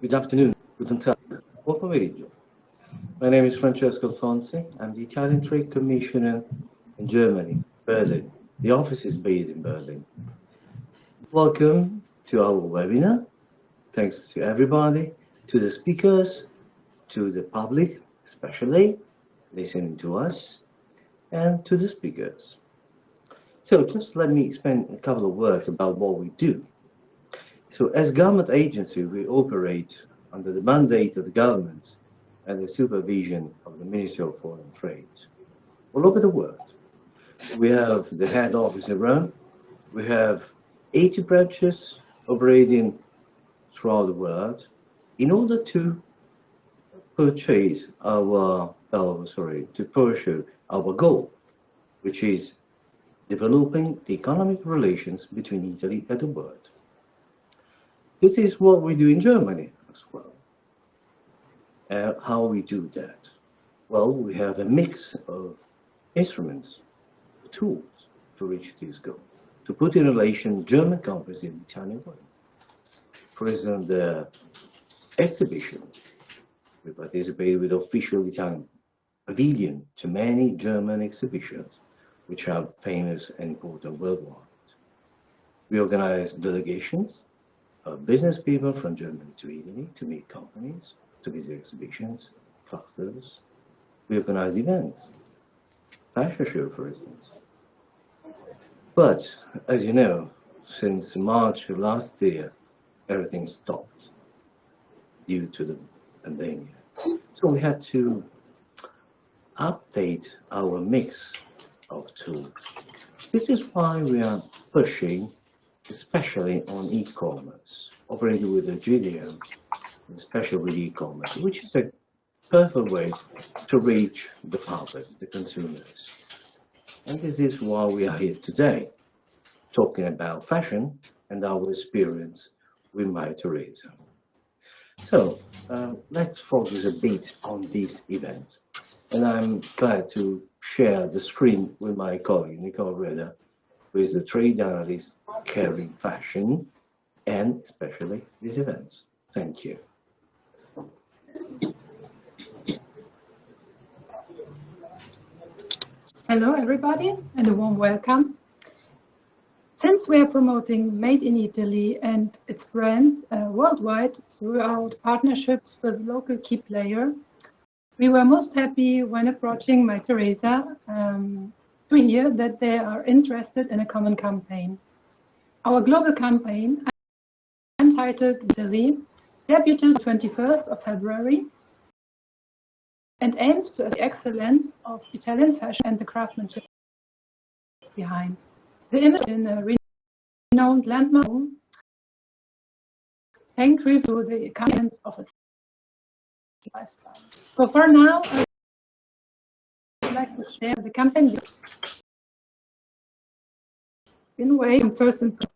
Good afternoon, guten Tag, buon pomeriggio. My name is Francesco Fonsi. I'm the Italian Trade Commissioner in Germany, Berlin. The office is based in Berlin. Welcome to our webinar. Thanks to everybody, to the speakers, to the public, especially listening to us, and to the speakers. So just let me spend a couple of words about what we do. So as government agency, we operate under the mandate of the government and the supervision of the Ministry of Foreign Trade all over the world. We have the head office in Rome. We have 80 branches operating throughout the world in order to pursue our goal, which is developing the economic relations between Italy and the world. This is what we do in Germany as well. How we do that? Well, we have a mix of instruments, tools to reach this goal, to put in relation German companies in the Italian world. For instance, the exhibition, we participate with official Italian pavilion to many German exhibitions, which are famous and important worldwide. We organize delegations of business people from Germany to Italy to meet companies, to visit exhibitions, clusters. We organize events, fashion show, for instance. But, as you know, since March of last year, everything stopped due to the pandemic. So we had to update our mix of tools. This is why we are pushing, especially on e-commerce, operating with a GDO, especially with e-commerce, which is a perfect way to reach the public, the consumers. And this is why we are here today, talking about fashion and our experience with MYTHERESA. So let's focus a bit on this event. And I'm glad to share the screen with my colleague, Nicole Reda, who is the trade analyst covering fashion and especially these events. Thank you. Hello, everybody, and a warm welcome. Since we are promoting Made in Italy and its brands worldwide throughout partnerships with local key players, we were most happy when approaching MYTHERESA to hear that they are interested in a common campaign. Our global campaign, entitled Italy, debuted 21st of February and aims to the excellence of Italian fashion and the craftsmanship behind. The image in a renowned landmark paying tribute to the contents of its lifestyle. So for now, I would like to share the campaign in a way first impression.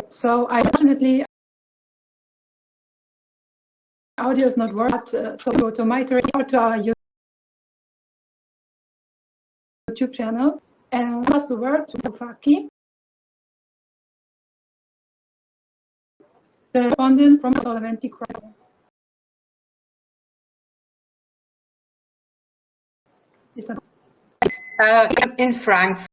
So unfortunately, audio is not working, so go to MYTHERESA or to our YouTube channel and pass the word to Faki, the respondent from Solventi Crowd. In Frankfurt,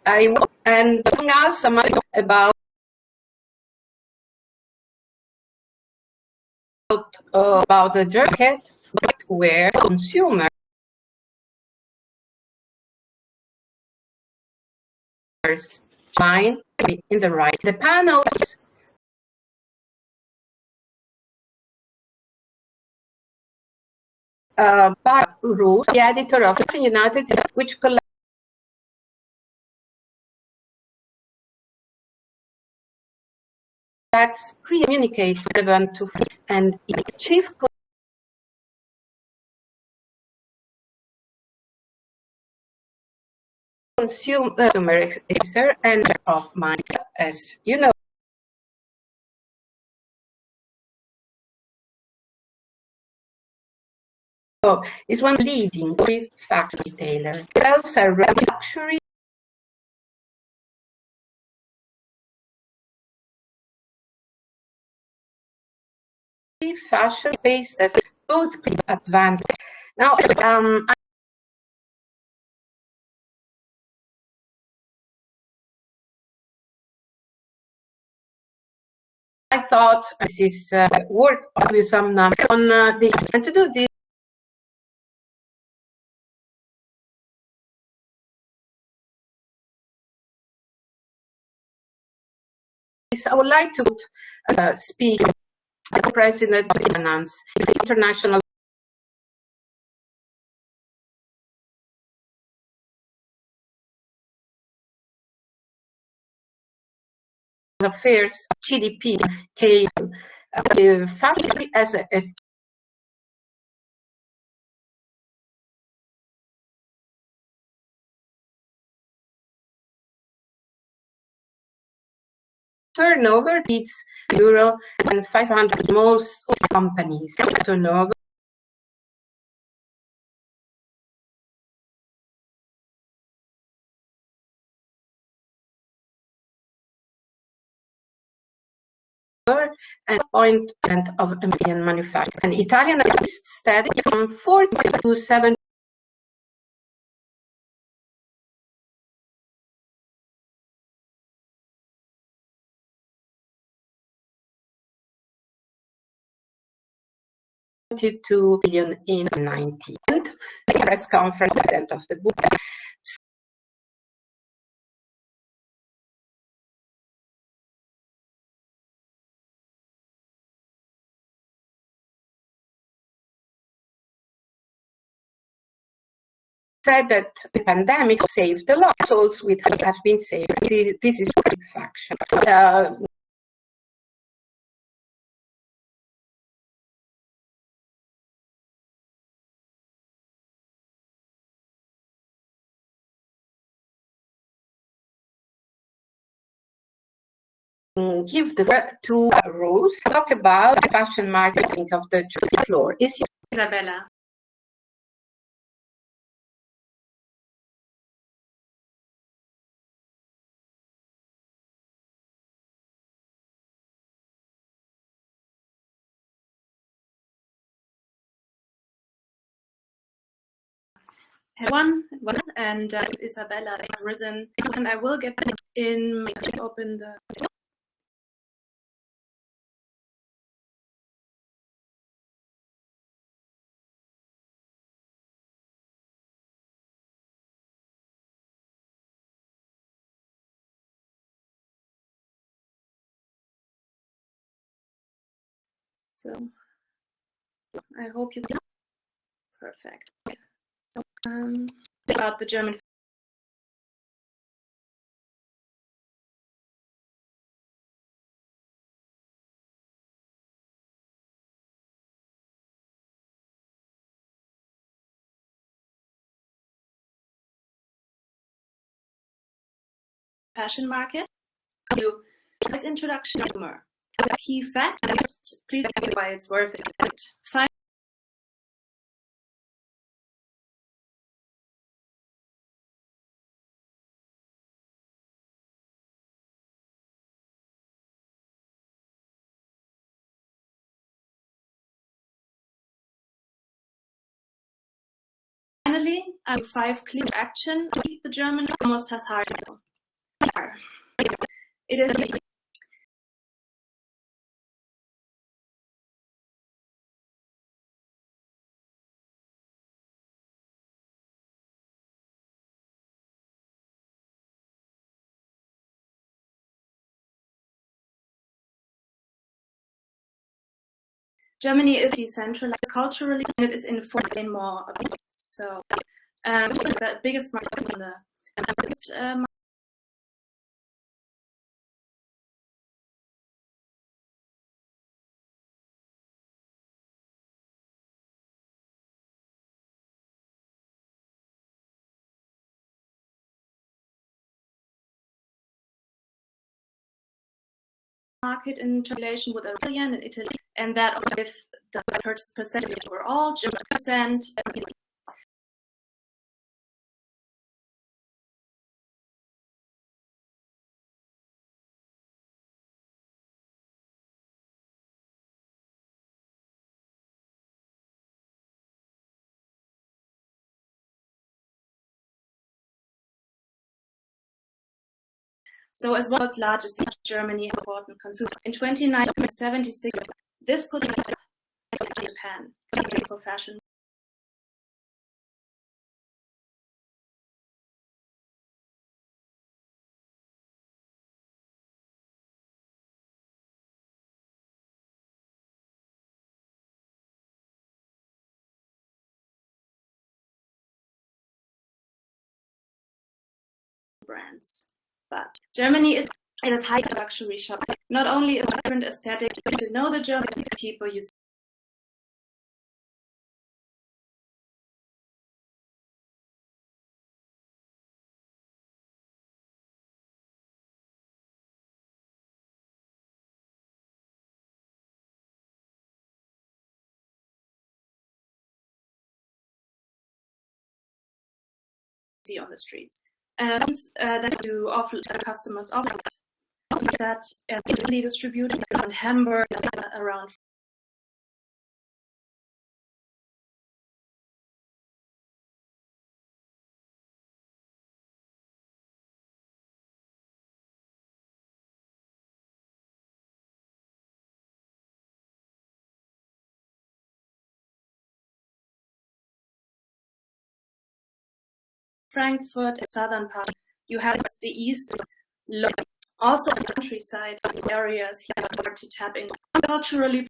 and telling us some about the jacket where consumers line in the right. The panels by Roos, the editor of United States, which collects communicates relevant to and chief consumer expert and of mine, as you know. Is one leading fashion retailer. Sells a luxury fashion space as both advanced. Now, I thought this is work with some numbers on and to do this. I would like to speak the President of Finance, International Affairs, GDP, came fashion as a turnover needs euro and 500 most companies turnover. And point of American manufacturing. And Italian steady from 40 to 70. $2 billion in 19. And the press conference at the end of the book said that the pandemic saved a lot. Souls with have been saved. This is a big fact. Give the word to Rose, talk about fashion marketing of the floor. Is Isabella. Everyone, and Isabella has risen, and I will get in. Open the. So I hope you. Perfect. So about the German fashion market. You this introduction humor. The key fact, please why it's worth it. Finally, 5 clear action. The German almost has hard. It is Germany is decentralized culturally, and it is informing more of it. So, the biggest market in the market in relation with Italian and Italy, and that with the percentage overall, 10%. So as well as largest Germany important consumer. In 1976, this put Japan for fashion brands. But Germany is high luxury shopping. Not only a different aesthetic, to know the German people you see. On the streets. That you offer customers offer that easily distributed around Hamburg, around Frankfurt, southern part. You have the east, also the countryside areas here hard to tap in. Culturally,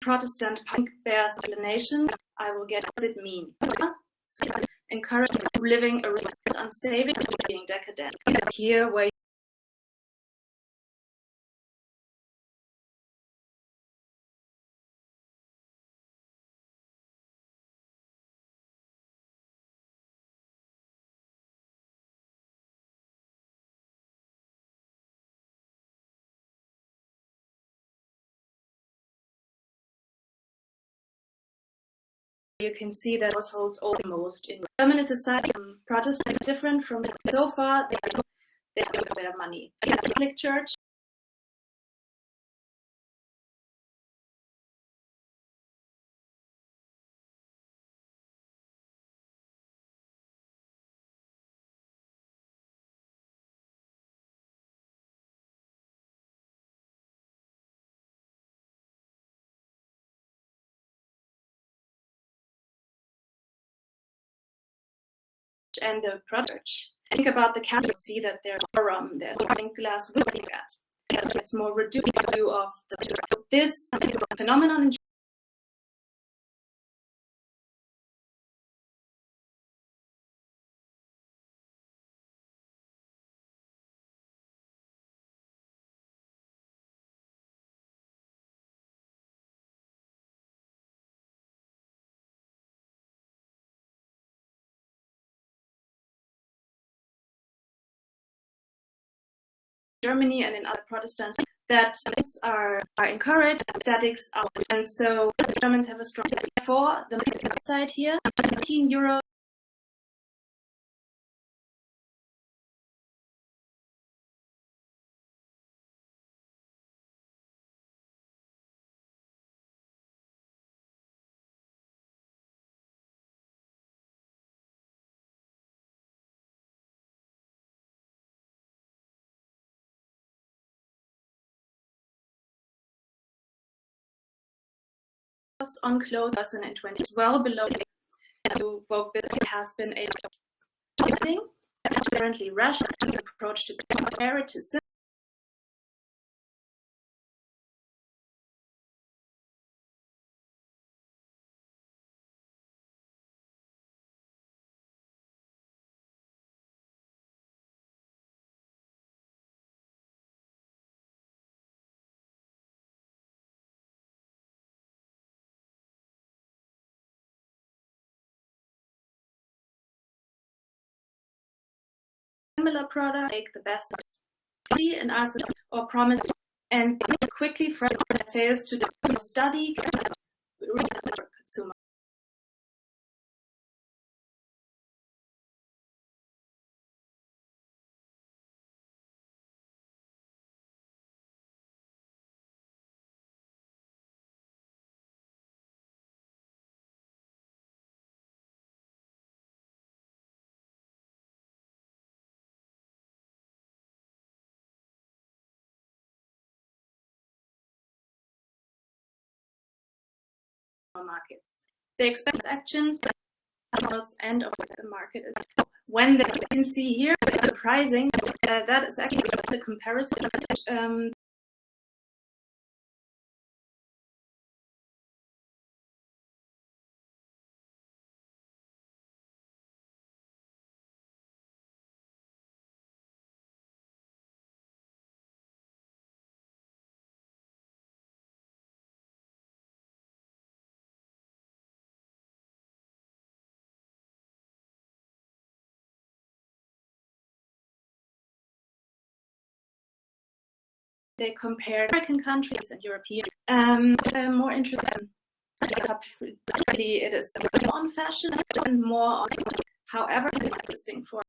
Protestant punk bears the nation. I will get what does it mean. So encourage living a unsaving, being decadent. Here where you can see that households almost in German society, Protestant different from so far they have their money. Catholic Church. And the church. Think about the Catholic, see that there's forum, there's glass looking at. It's more reduced view of the church. This phenomenon in Germany and in other Protestants that are encouraged, aesthetics out. And so the Germans have a strong for the side here, €15. on clothes 2020 is well below the Vogue business has been a thing. Apparently, Russia's approach to compare it to similar product, make the best and ask or promise, and quickly fails to study consumer. Markets. They expect actions and of the market is when they can see here the pricing that is actually the comparison they compare American countries and European. More interesting. It is on fashion and more on, however, it's interesting for.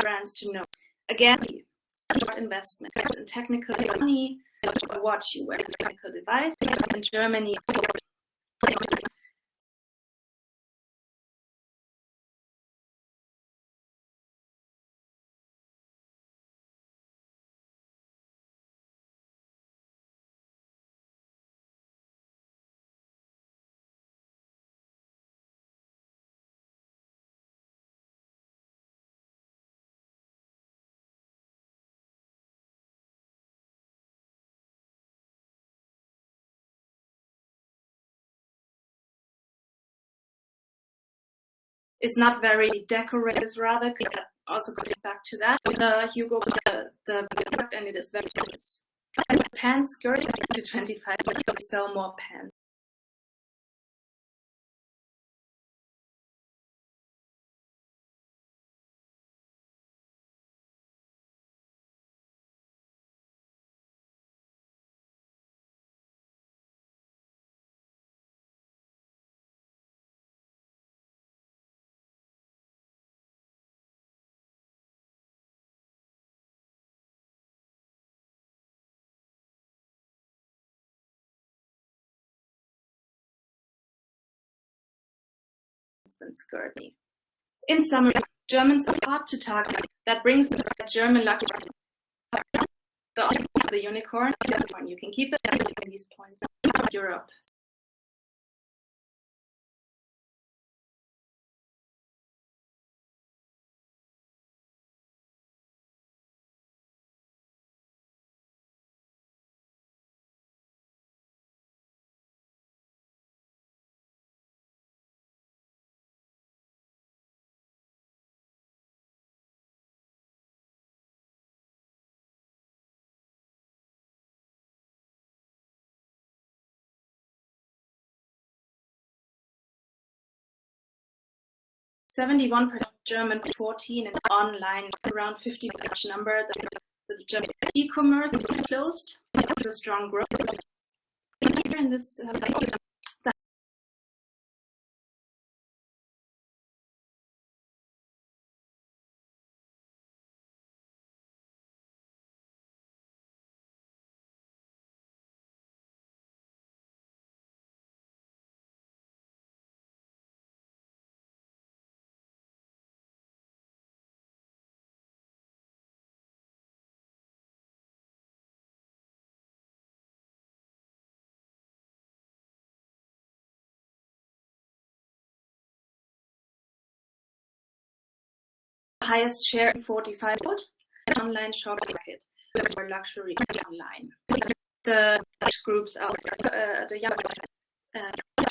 Brands to know. Again, start investment in technical money, watch you wear technical device in Germany. Is not very decorated, is rather also going back to that. Hugo the product and it is very nice. Pants skirt to 25 to sell more pants. Skirt. In summary, Germans are hard to target. That brings me to German luxury. The unicorn, you can keep it at these points. Europe. (71% of German 14 and online, around 50% number. The German e-commerce closed. A strong growth. here in this highest share in 45 online shopping market for luxury online. The groups are the young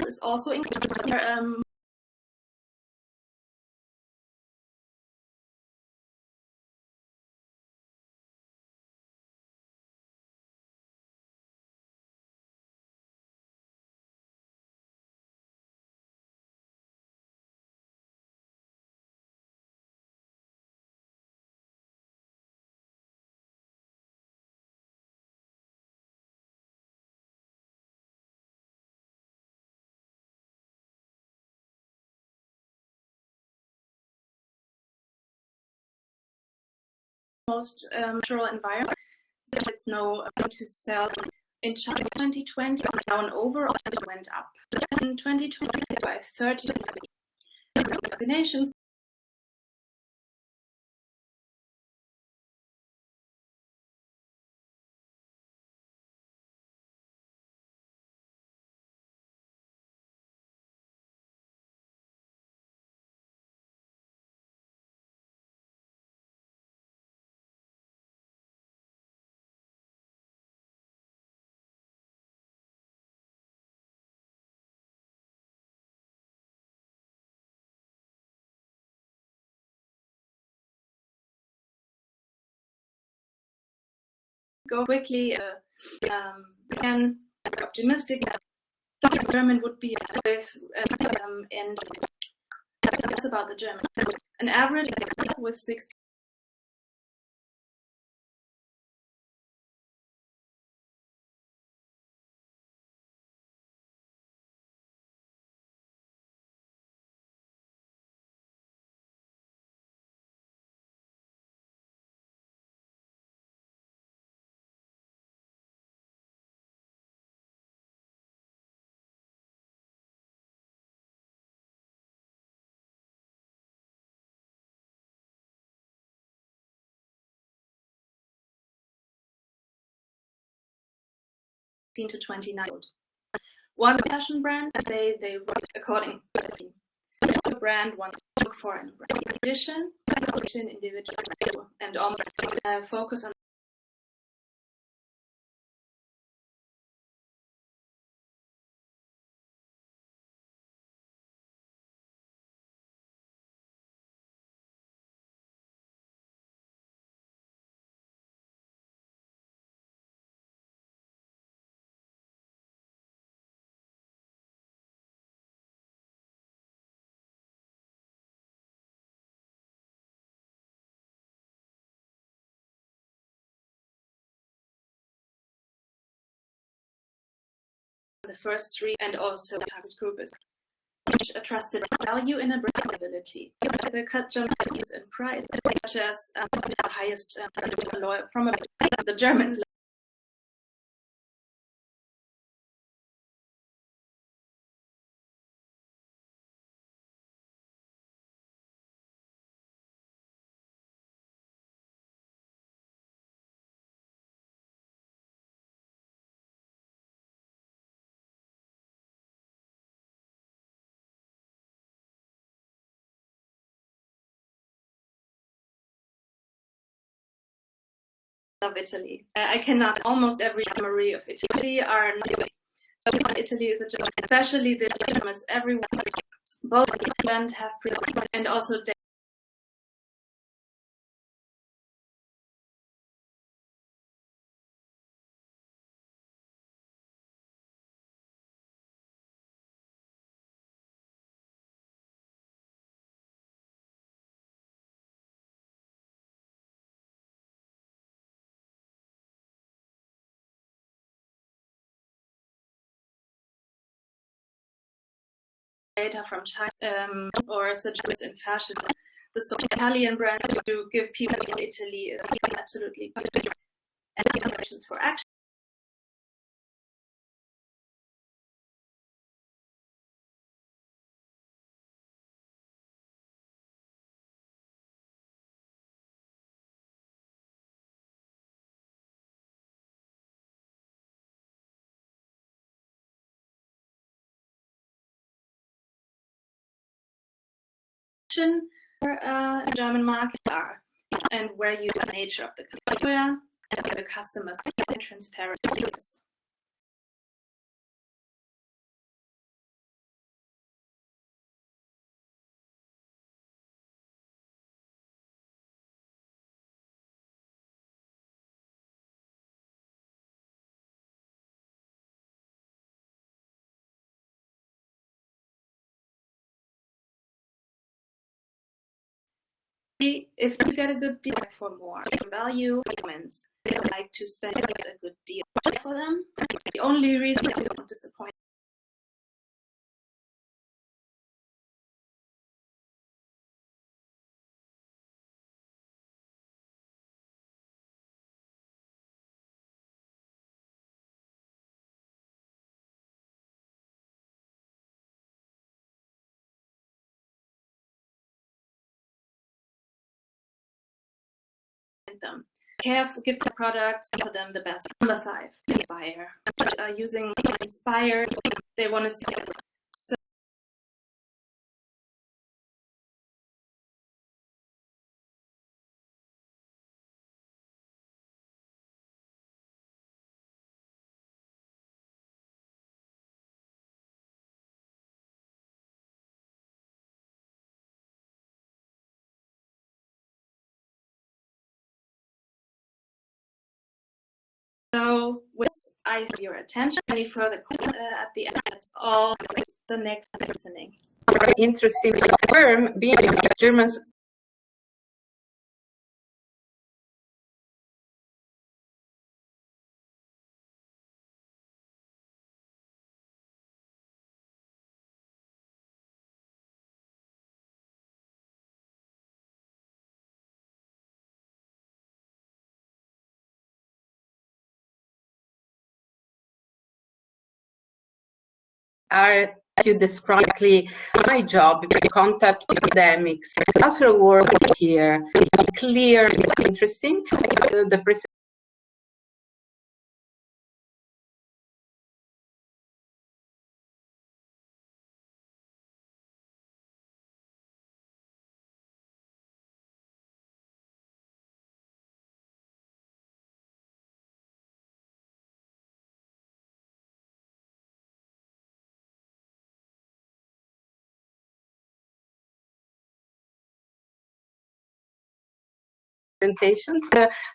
is also included. Most natural environment. It's no to sell in China. 2020 down overall, it went up. In 2020 by 30 vaccinations. Go quickly. Again, optimistic. German would be with and that's about the German. An average was 60. To 29. One fashion brand say they wrote according to the brand wants to look for in a brand. In addition, individual and almost focus on the first three, and also the target group is a trusted value in a brand ability. The cut jumps in price, such as the highest from the Germans of Italy. I cannot. Almost every memory of Italy are not. So Italy is especially the Germans. Everyone, both England have and also data from China or suggest in fashion. The Italian brand to give people in Italy is absolutely good. And innovations for action. In the German market are and where you the nature of the where and the customers and transparent. If you get a good deal for more value, humans they like to spend a good deal for them. The only reason they don't disappoint. Them. Give the products for them the best. Number 5, Inspire. Using Inspire, they want to see it. So I have your attention. Any further at the end? That's all. The next listening. Very interesting term being Germans. Are to describe my job, contact with academics, cultural work here, clear, interesting. The presentations.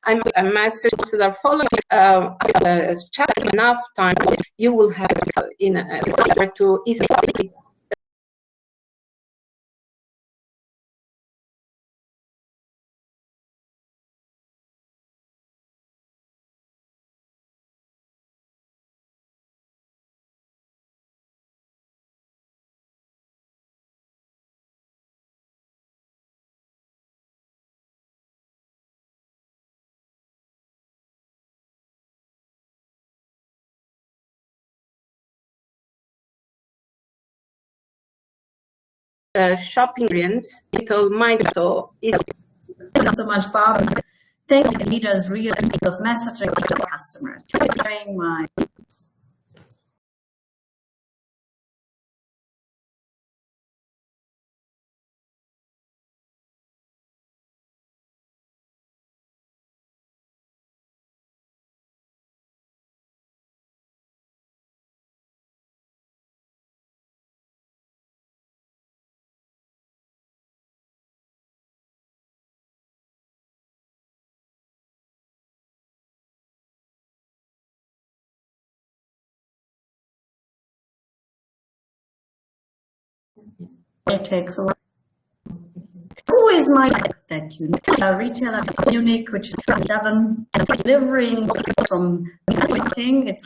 I'm a message that are following. Chat enough time, you will have in order to easily. Shopping experience, little MYTHERESA is not so much Bob. Thank you, leaders, real of messaging to customers. Sharing my it takes away. Who is my that you retailer is unique, which is 7 and delivering from everything. It's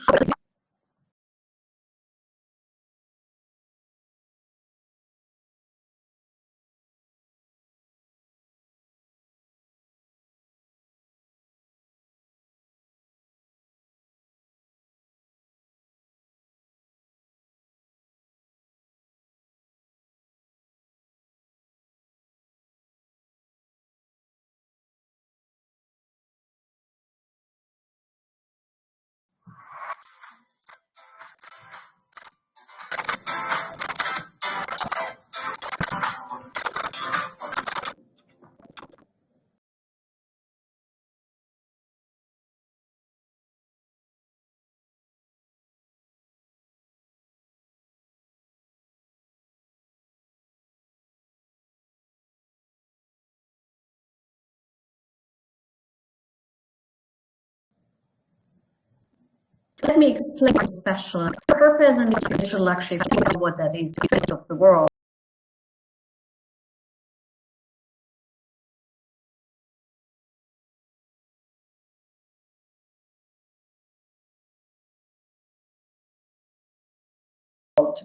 Let me explain the special purpose and digital luxury, what that is of the world.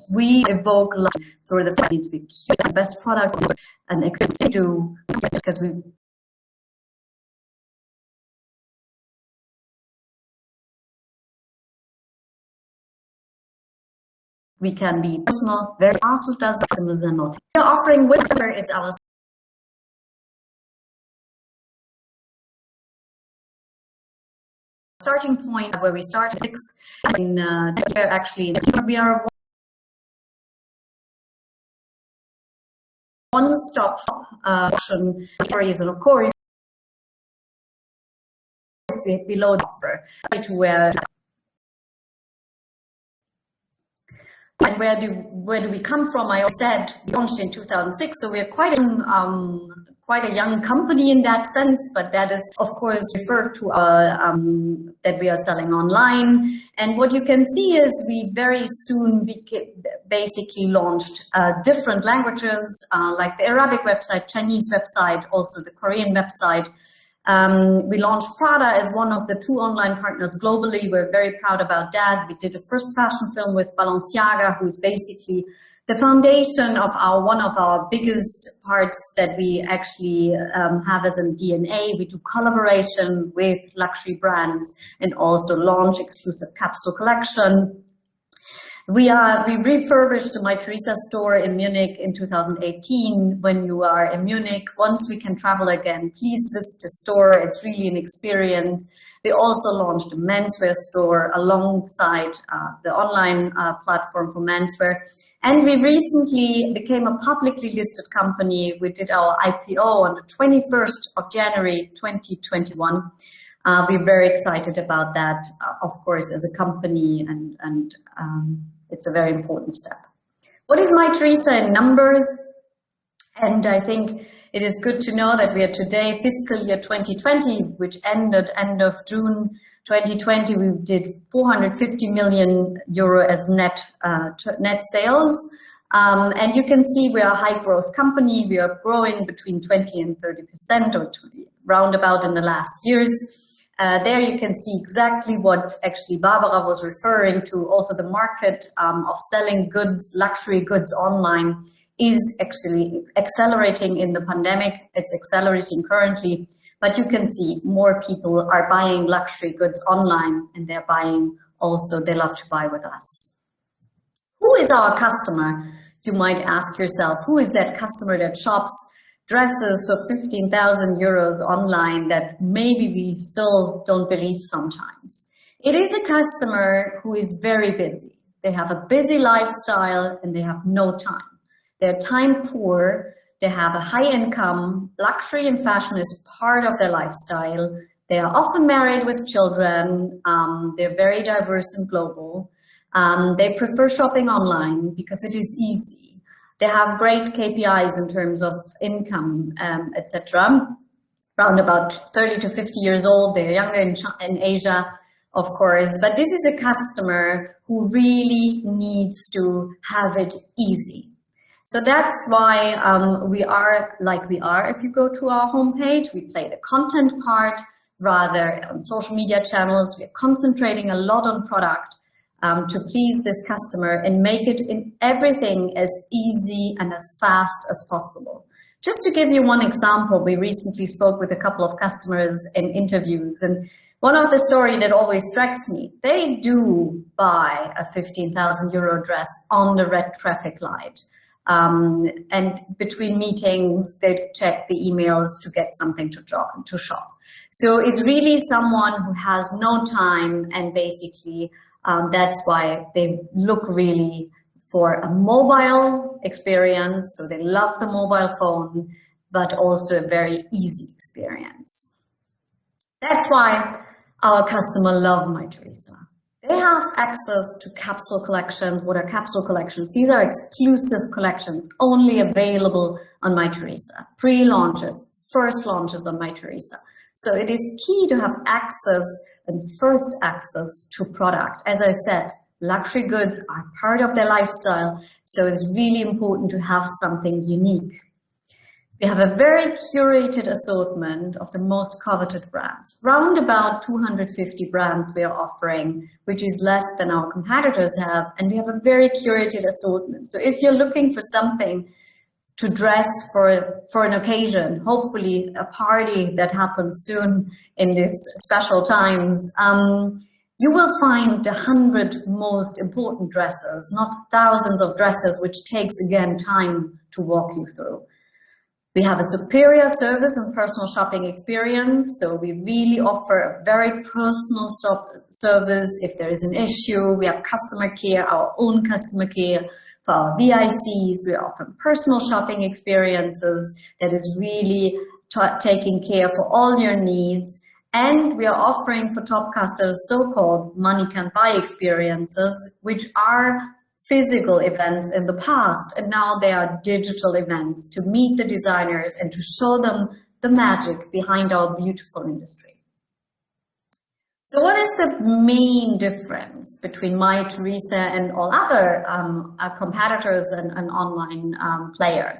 We evoke love through the fact we keep the best product and expect to do because we can be personal, very fast with us, customers are not. The offering Whisper is our starting point where we started in actually we are one-stop option and of course below the offer to where and where do we come from? I said we launched in 2006, so we're quite a young company in that sense, but that is of course referred to that we are selling online. And what you can see is we very soon basically launched different languages like the Arabic website, Chinese website, also the Korean website. We launched Prada as one of the 2 online partners globally. We're very proud about that. We did a first fashion film with Balenciaga, who is basically the foundation of one of our biggest parts that we actually have as a DNA. We do collaboration with luxury brands and also launch exclusive capsule collection. We refurbished the MYTHERESA store in Munich in 2018. When you are in Munich, once we can travel again, please visit the store. It's really an experience. We also launched a menswear store alongside the online platform for menswear. And we recently became a publicly listed company. We did our IPO on the 21st of January 2021. We're very excited about that, of course, as a company, and it's a very important step. What is MYTHERESA in numbers? And I think it is good to know that we are today fiscal year 2020, which ended end of June 2020. We did 450 million euro as net sales. And you can see we are a high growth company. We are growing between 20 and 30% or roundabout in the last years. There you can see exactly what actually Barbara was referring to. Also the market of selling goods, luxury goods online is actually accelerating in the pandemic. It's accelerating currently, but you can see more people are buying luxury goods online, and they're buying also, they love to buy with us. Who is our customer? You might ask yourself, who is that customer that shops dresses for 15,000 euros online that maybe we still don't believe sometimes? It is a customer who is very busy. They have a busy lifestyle and they have no time. They're time poor. They have a high income. Luxury and fashion is part of their lifestyle. They are often married with children. They're very diverse and global. They prefer shopping online because it is easy. They have great KPIs in terms of income, etc. Around about 30 to 50 years old. They're younger in Asia, of course. But this is a customer who really needs to have it easy. So that's why we are like we are. If you go to our homepage, we play the content part rather on social media channels. We're concentrating a lot on product to please this customer and make it in everything as easy and as fast as possible. Just to give you one example, we recently spoke with a couple of customers in interviews, and one of the story that always strikes me, they do buy a 15,000 euro dress on the red traffic light. And between meetings, they check the emails to get something to shop. So it's really someone who has no time, and basically that's why they look really for a mobile experience. So they love the mobile phone, but also a very easy experience. That's why our customers love MYTHERESA. They have access to capsule collections. What are capsule collections? These are exclusive collections only available on MYTHERESA. Pre-launches, first launches on MYTHERESA. So it is key to have access and first access to product. As I said, luxury goods are part of their lifestyle, so it's really important to have something unique. We have a very curated assortment of the most coveted brands. Round about 250 brands we are offering, which is less than our competitors have, and we have a very curated assortment. So if you're looking for something to dress for an occasion, hopefully a party that happens soon in these special times, you will find the 100 most important dresses, not thousands of dresses, which takes, again, time to walk you through. We have a superior service and personal shopping experience, so we really offer a very personal service if there is an issue. We have customer care, our own customer care. For our VICs, we offer personal shopping experiences that is really taking care for all your needs. And we are offering for top customers so-called money can buy experiences, which are physical events in the past, and now they are digital events to meet the designers and to show them the magic behind our beautiful industry. So what is the main difference between MYTHERESA and all other competitors and online players?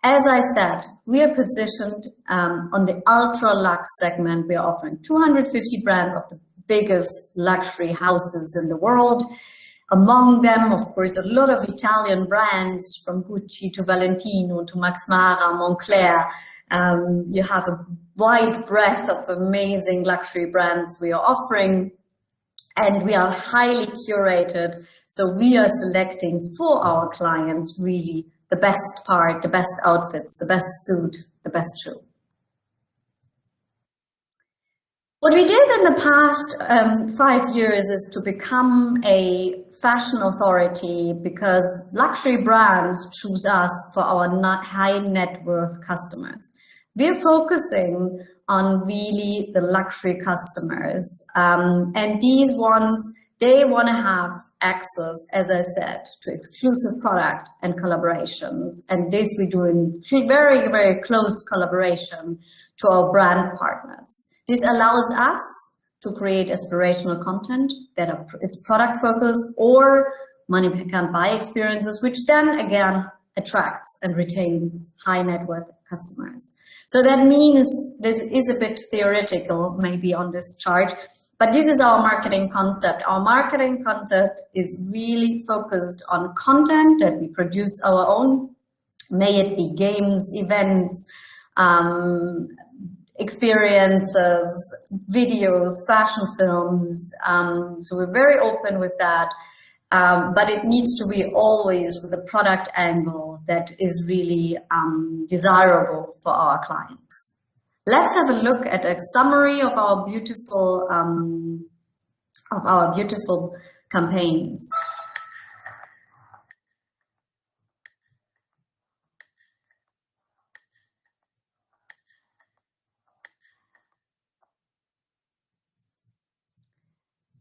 As I said, we are positioned on the ultra luxe segment. We are offering 250 brands of the biggest luxury houses in the world. Among them, of course, a lot of Italian brands from Gucci to Valentino to Max Mara, Moncler. You have a wide breadth of amazing luxury brands we are offering, and we are highly curated. So we are selecting for our clients really the best part, the best outfits, the best suit, the best shoe. What we did in the past 5 years is to become a fashion authority, because luxury brands choose us for our high net worth customers. We're focusing on really the luxury customers, and these ones, they want to have access, as I said, to exclusive product and collaborations. And this we do in very, very close collaboration to our brand partners. This allows us to create aspirational content that is product focused or money can buy experiences, which then again attracts and retains high net worth customers. So that means this is a bit theoretical maybe on this chart, but this is our marketing concept. Our marketing concept is really focused on content that we produce our own, may it be games, events, experiences, videos, fashion films. So we're very open with that, but it needs to be always with a product angle that is really desirable for our clients. Let's have a look at a summary of our beautiful campaigns.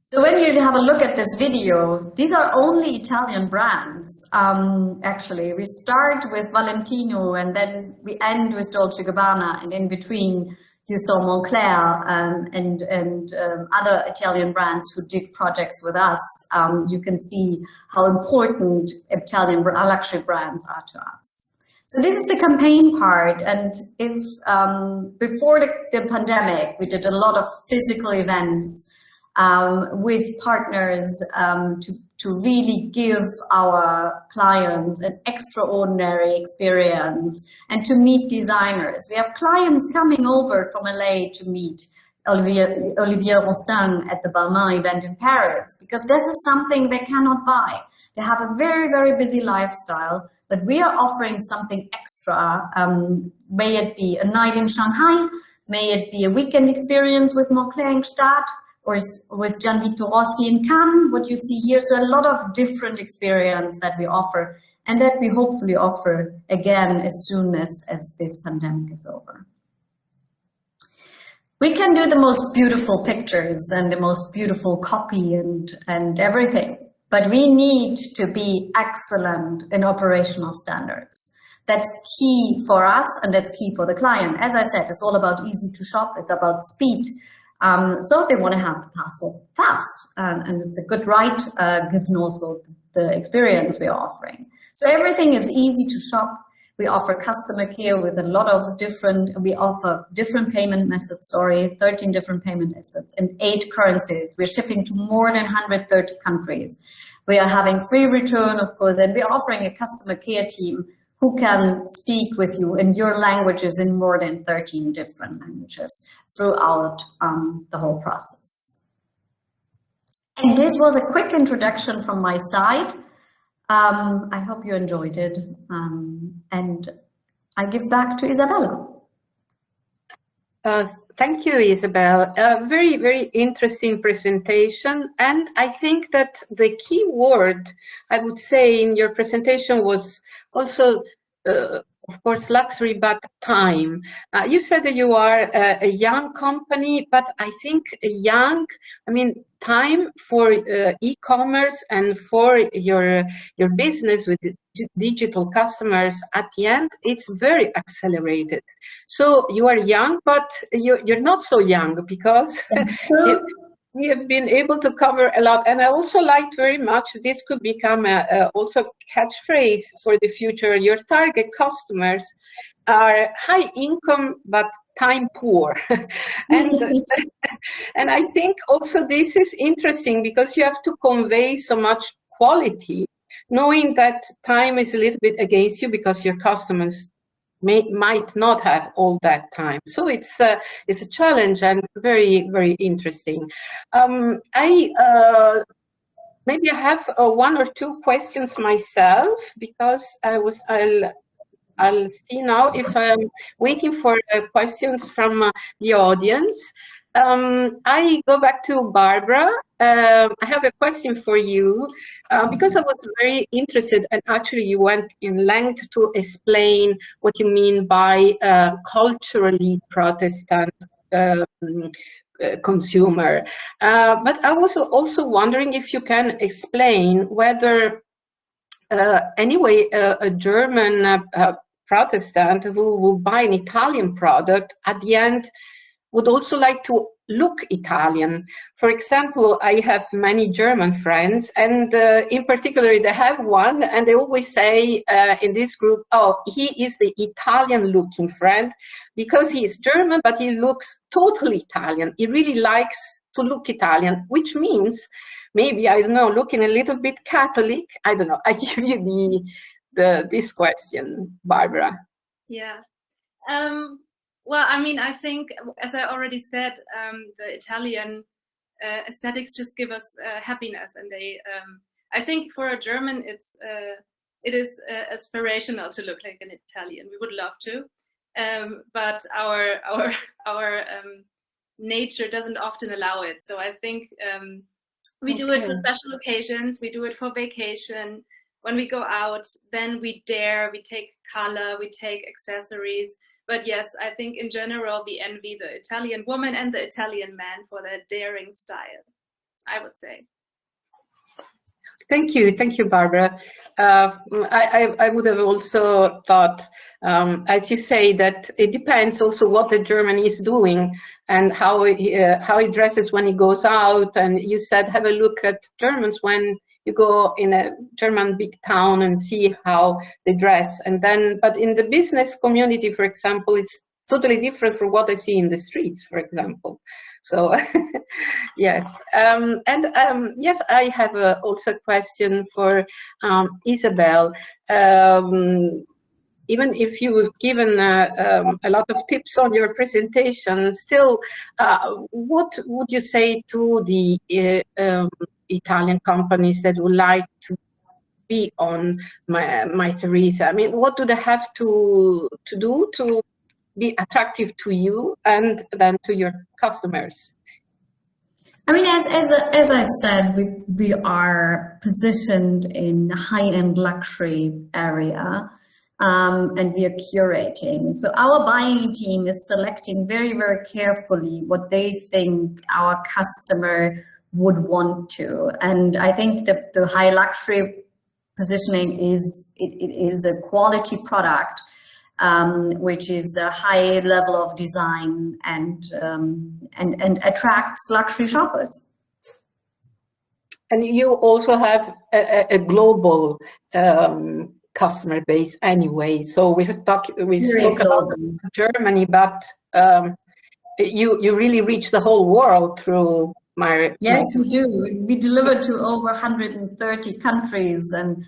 So when you have a look at this video, these are only Italian brands. Actually, we start with Valentino and then we end with Dolce & Gabbana, and in between you saw Moncler and other Italian brands who did projects with us. You can see how important Italian luxury brands are to us. So this is the campaign part, and if before the pandemic, we did a lot of physical events with partners to really give our clients an extraordinary experience and to meet designers. We have clients coming over from LA to meet Olivier Rousteing at the Balmain event in Paris, because this is something they cannot buy. They have a very, very busy lifestyle, but we are offering something extra. May it be a night in Shanghai, may it be a weekend experience with Moncler in Gstaad, or with Gianvito Rossi in Cannes, what you see here. So a lot of different experience that we offer, and that we hopefully offer again as soon as this pandemic is over. We can do the most beautiful pictures and the most beautiful copy and everything, but we need to be excellent in operational standards. That's key for us and that's key for the client. As I said, it's all about easy to shop, it's about speed. So they want to have the parcel fast, and it's a good right, given also the experience we are offering. So everything is easy to shop. We offer customer care with a lot of we offer different payment methods, 13 different payment methods in 8 currencies. We're shipping to more than 130 countries. We are having free return, of course, and we're offering a customer care team who can speak with you in your languages, in more than 13 different languages throughout the whole process. And this was a quick introduction from my side. I hope you enjoyed it, and I give back to Isabella. Thank you, Isabel. A very, very interesting presentation. And I think that the key word, I would say, in your presentation was also, of course, luxury, but time. You said that you are a young company, but I think time for e-commerce and for your business with digital customers at the end, it's very accelerated. So you are young, but you're not so young, because we have been able to cover a lot. And I also liked very much, this could become also catchphrase for the future. Your target customers are high income but time poor. And I think also this is interesting, because you have to convey so much quality, knowing that time is a little bit against you, because your customers might not have all that time. So it's a challenge, and very, very interesting. Maybe I have 1 or 2 questions myself, because I'll see now if I'm waiting for questions from the audience. I go back to Barbara. I have a question for you, because I was very interested, and actually you went in length to explain what you mean by culturally Protestant consumer. But I was also wondering if you can explain whether anyway a German Protestant who will buy an Italian product at the end would also like to look Italian. For example, I have many German friends, and in particular they have one, and they always say in this group, oh, he is the Italian looking friend, because he is German, but he looks totally Italian. He really likes to look Italian, which means maybe, I don't know, looking a little bit Catholic. I don't know. I give you this question, Barbara. Yeah. Well, I mean, I think, as I already said, the Italian aesthetics just give us happiness, and I think for a German, it is aspirational to look like an Italian. We would love to, but our nature doesn't often allow it. So I think we do it for special occasions. We do it for vacation. When we go out, then we take color, we take accessories. But yes, I think in general, we envy the Italian woman and the Italian man for their daring style, I would say. Thank you, Barbara. I would have also thought, as you say, that it depends also what the German is doing and how he dresses when he goes out. And you said, have a look at Germans when you go in a German big town and see how they dress. And then, but in the business community, for example, it's totally different from what I see in the streets, for example. So, yes. Yes, I have also a question for Isabel. Even if you've given a lot of tips on your presentation, still, what would you say to the Italian companies that would like to be on MYTHERESA? I mean, what do they have to do to be attractive to you and then to your customers? I mean, as I said, we are positioned in high-end luxury area, and we are curating. So our buying team is selecting very, very carefully what they think our customer would want to. And I think that the high luxury positioning is a quality product which is a high level of design and attracts luxury shoppers. And you also have a global customer base anyway. So we spoke about Germany, but you really reach the whole world through Yes, we do. We deliver to over 130 countries, and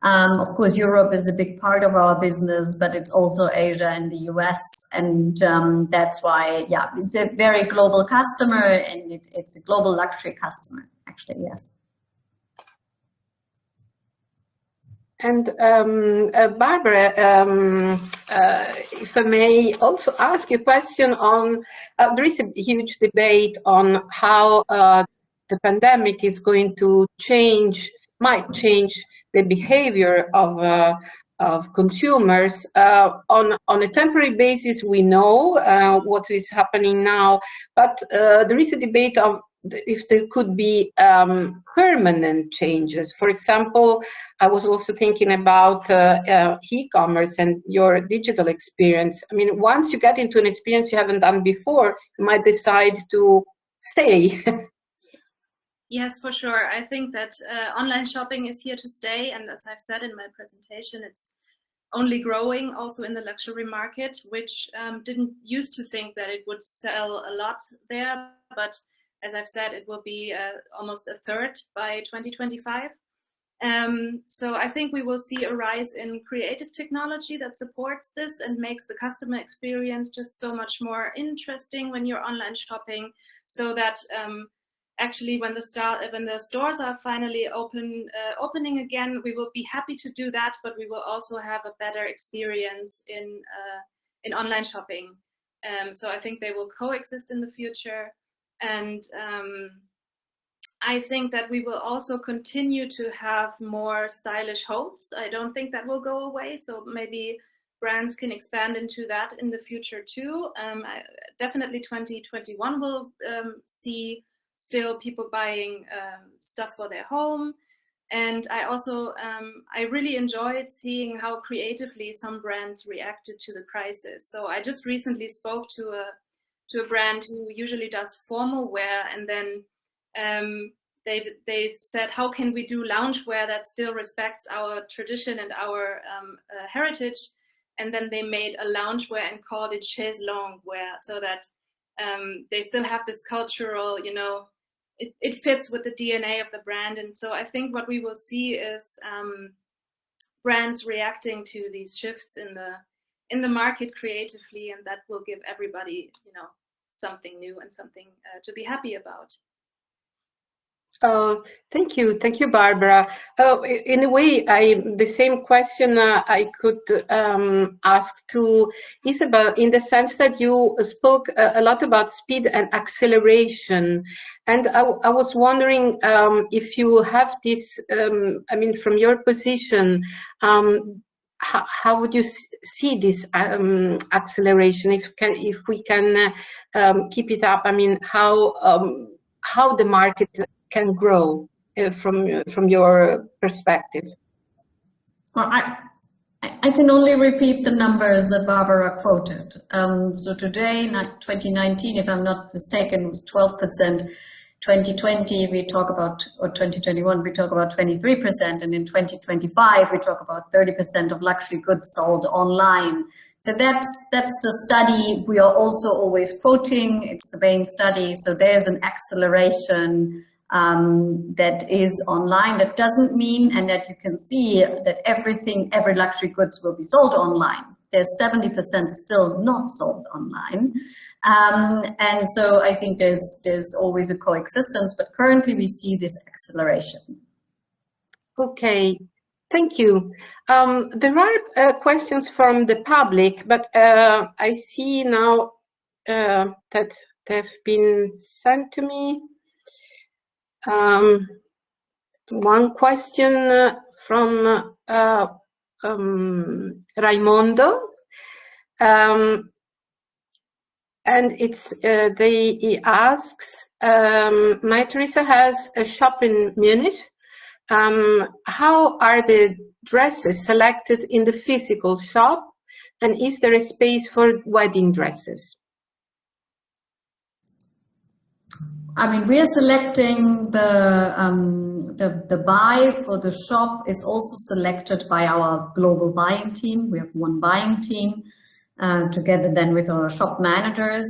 of course Europe is a big part of our business, but it's also Asia and the US, and that's why, yeah, it's a very global customer, and it's a global luxury customer, actually, yes. And Barbara, if I may also ask you a question on, there is a huge debate on how the pandemic is going to might change the behavior of consumers. On a temporary basis, we know what is happening now, but there is a debate of if there could be permanent changes. For example, I was also thinking about e-commerce and your digital experience. I mean, once you get into an experience you haven't done before, you might decide to stay. Yes, for sure. I think that online shopping is here to stay. And as I've said in my presentation, it's only growing also in the luxury market, which didn't used to think that it would sell a lot there. But as I've said, it will be almost a third by 2025. So I think we will see a rise in creative technology that supports this and makes the customer experience just so much more interesting when you're online shopping, so that actually when the stores are finally opening again, we will be happy to do that, but we will also have a better experience in online shopping. So I think they will coexist in the future. And I think that we will also continue to have more stylish homes. I don't think that will go away. So maybe brands can expand into that in the future too. Definitely 2021 will see still people buying stuff for their home. And I also, I really enjoyed seeing how creatively some brands reacted to the crisis. So I just recently spoke to a brand who usually does formal wear, and then they said, how can we do loungewear that still respects our tradition and our heritage? And then they made a loungewear and called it chaise longue wear, so that they still have this cultural, you know, it fits with the DNA of the brand. And so I think what we will see is brands reacting to these shifts in the market creatively, and that will give everybody, you know, something new and something to be happy about. Thank you, Barbara. In a way, the same question I could ask to Isabel, in the sense that you spoke a lot about speed and acceleration, and I was wondering if you have this. I mean, from your position, how would you see this acceleration? If we can keep it up, I mean, how the market can grow from your perspective? Well, I can only repeat the numbers that Barbara quoted. So today, 2019, if I'm not mistaken, was 12%. 2020, we talk about, or 2021, we talk about 23%. And in 2025, we talk about 30% of luxury goods sold online. So that's the study we are also always quoting. It's the Bain study. So there's an acceleration that is online. That doesn't mean, and that you can see that every luxury goods will be sold online. There's 70% still not sold online. And so I think there's always a coexistence, but currently we see this acceleration. Okay, thank you. There are questions from the public, but I see now that they've been sent to me. One question from Raimondo, and he asks, MYTHERESA has a shop in Munich. How are the dresses selected in the physical shop? And is there a space for wedding dresses? I mean, we are selecting the buy for the shop is also selected by our global buying team. We have one buying team together then with our shop managers.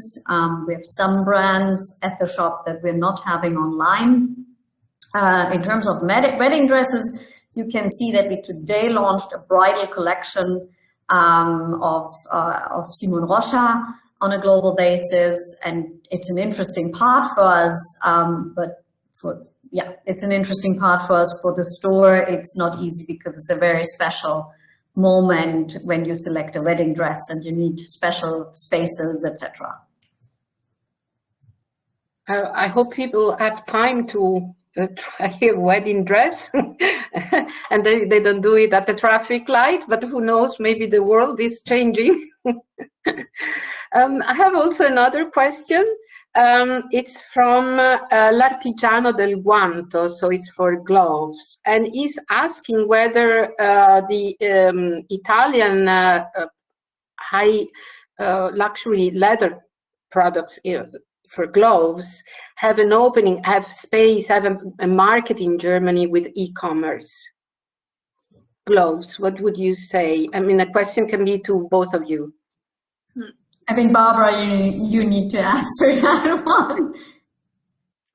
We have some brands at the shop that we're not having online. In terms of wedding dresses, you can see that we today launched a bridal collection of Simon Rocha on a global basis, and it's an interesting part for us. It's an interesting part for us for the store. It's not easy because it's a very special moment when you select a wedding dress and you need special spaces, etc. I hope people have time to try a wedding dress and they don't do it at the traffic light, but who knows, maybe the world is changing. I have also another question. It's from l'Artigiano del Guanto, so it's for gloves, and he's asking whether the Italian high luxury leather products for gloves have an opening, have space, have a market in Germany with e-commerce. Gloves, what would you say? I mean, a question can be to both of you. I think, Barbara, you need to answer that one.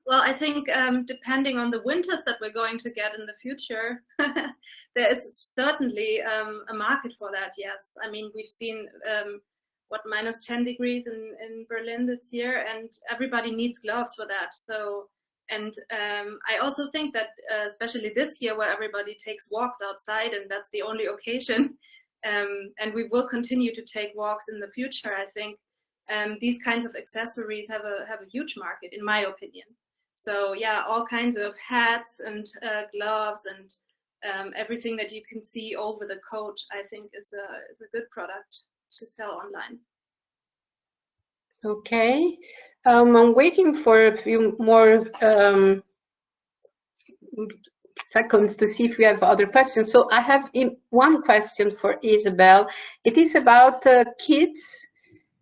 Well, I think depending on the winters that we're going to get in the future, there is certainly a market for that, yes. I mean, we've seen minus 10 degrees in Berlin this year, and everybody needs gloves for that. So, and I also think that especially this year where everybody takes walks outside and that's the only occasion, and we will continue to take walks in the future, I think these kinds of accessories have a huge market, in my opinion. So yeah, all kinds of hats and gloves and everything that you can see over the coat, I think is a good product to sell online. Okay, I'm waiting for a few more seconds to see if we have other questions. So I have one question for Isabel. It is about kids,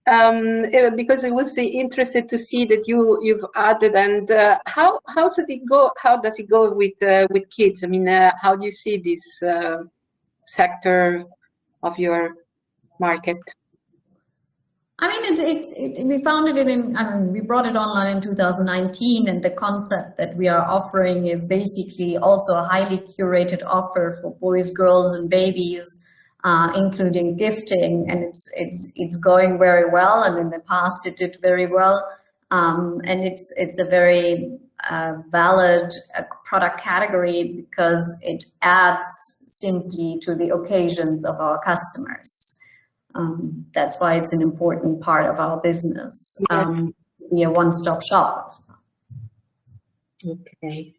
because I was interested to see that you've added, and how does it go? How does it go with kids? I mean, how do you see this sector of your market? I mean, we founded it we brought it online in 2019, and the concept that we are offering is basically also a highly curated offer for boys, girls, and babies, including gifting, and it's going very well, and in the past it did very well, and it's a very valid product category because it adds simply to the occasions of our customers. That's why it's an important part of our business. We are a one-stop shop. Okay.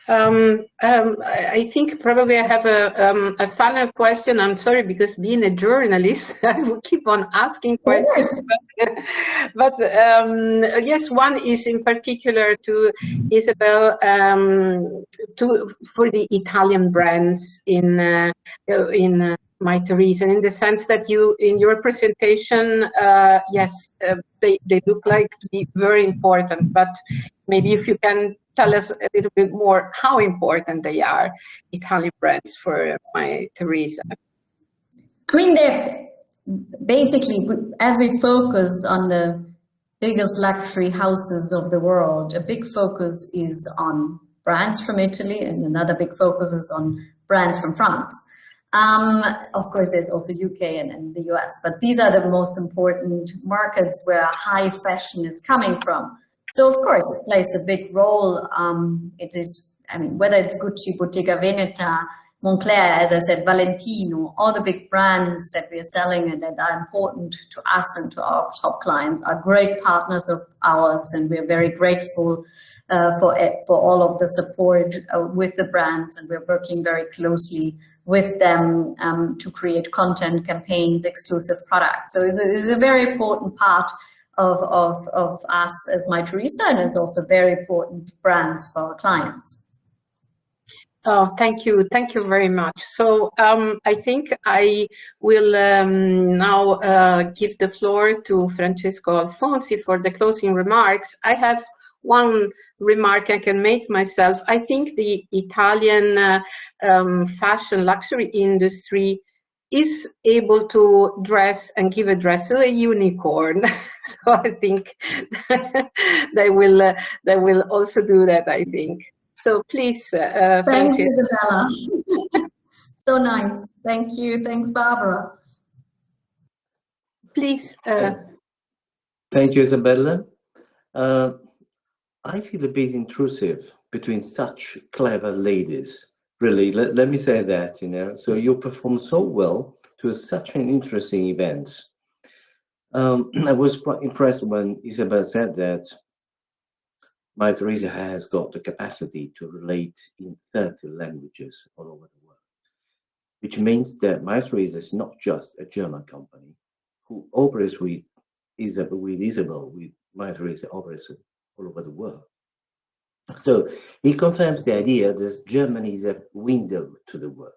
I think probably I have a final question. I'm sorry, because being a journalist, I will keep on asking questions. But yes, one is in particular to Isabel, for the Italian brands in MYTHERESA, in the sense that you, in your presentation, yes, they look like to be very important, but maybe if you can tell us a little bit more how important they are, Italian brands for MYTHERESA. I mean, basically, as we focus on the biggest luxury houses of the world, a big focus is on brands from Italy, and another big focus is on brands from France. Of course, there's also UK and the US, but these are the most important markets where high fashion is coming from. So of course, it plays a big role. It is, I mean, whether it's Gucci, Bottega Veneta, Moncler, as I said, Valentino, all the big brands that we are selling and that are important to us and to our top clients are great partners of ours, and we're very grateful for all of the support with the brands, and we're working very closely with them to create content, campaigns, exclusive products. So it's a very important part of us as MYTHERESA, and it's also very important brands for our clients. Oh, thank you very much. So I think I will now give the floor to Francesco Alfonsi for the closing remarks. I have one remark I can make myself. I think the Italian fashion luxury industry is able to dress and give a dress to a unicorn. So I think they will also do that, I think. So please, Thanks, Francesco. Isabella. So nice. Thank you. Thanks, Barbara. Please. Thank you, Isabella. I feel a bit intrusive between such clever ladies. Really, let me say that, you know. So you perform so well to such an interesting event. I was quite impressed when Isabel said that MYTHERESA has got the capacity to relate in 30 languages all over the world, which means that MYTHERESA is not just a German company who operates with Isabel, with MYTHERESA operates all over the world. So it confirms the idea that Germany is a window to the world.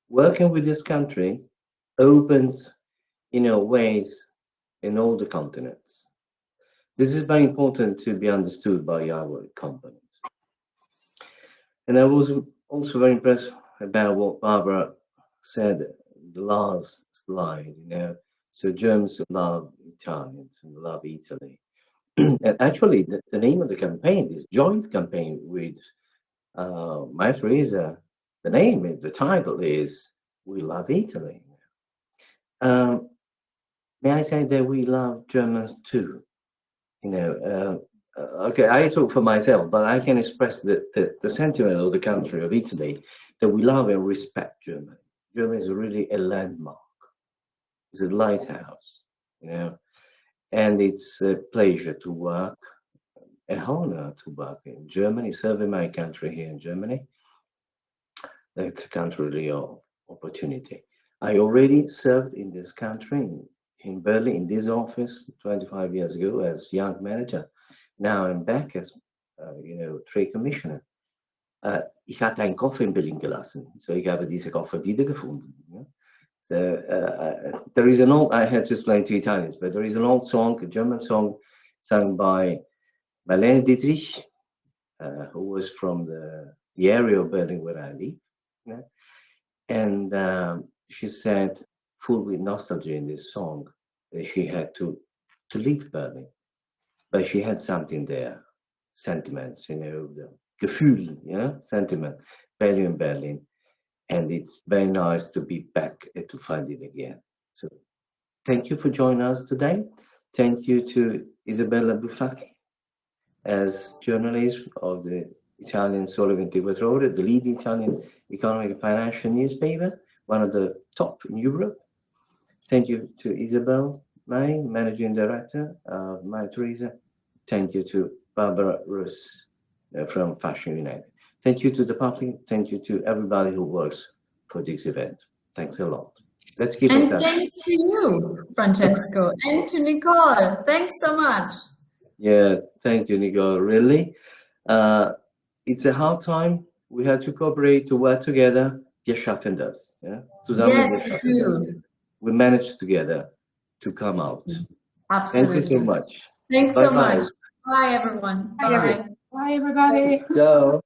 Working with this country opens, ways in all the continents. This is very important to be understood by our companies. And I was also very impressed about what Barbara said, the last slide, So Germans love Italians and love Italy. And actually, the name of the campaign, this joint campaign with MYTHERESA, the title is "We Love Italy." May I say that we love Germans too? Okay, I talk for myself, but I can express the sentiment of the country of Italy that we love and respect Germany. Germany is really a landmark. It's a lighthouse, and it's a pleasure to work, an honor to work in Germany, serving my country here in Germany. That's a country really of opportunity. I already served in this country, in Berlin, in this office 25 years ago as young manager. Now I'm back as, Trade Commissioner. Ich hatte einen Koffer in Berlin gelassen, so ich habe diese Koffer wiedergefunden. So there is an old, I had to explain to Italians, but there is an old song, a German song, sung by Marlene Dietrich, who was from the area of Berlin where I live. And she said, full with nostalgia in this song, that she had to leave Berlin. But she had something there, sentiments, the Gefühl, sentiment, value in Berlin. And it's very nice to be back and to find it again. So thank you for joining us today. Thank you to Isabella Buffacchi as journalist of the Italian Sole 24 Ore, the leading Italian economic and financial newspaper, one of the top in Europe. Thank you to Isabel May, Managing Director of MYTHERESA. Thank you to Barbara Russ from Fashion United. Thank you to the public. Thank you to everybody who works for this event. Thanks a lot. Let's keep in touch. And thanks to you, Francesco, and to Nicole. Thanks so much. Yeah, thank you, Nicole. Really, it's a hard time. We have to cooperate, to work together. Wir schaffen das. Yeah? Yes, we do. We managed together to come out. Absolutely. Thank you so much. Thanks Bye so bye. much. Bye, everyone. Bye, everybody. Ciao.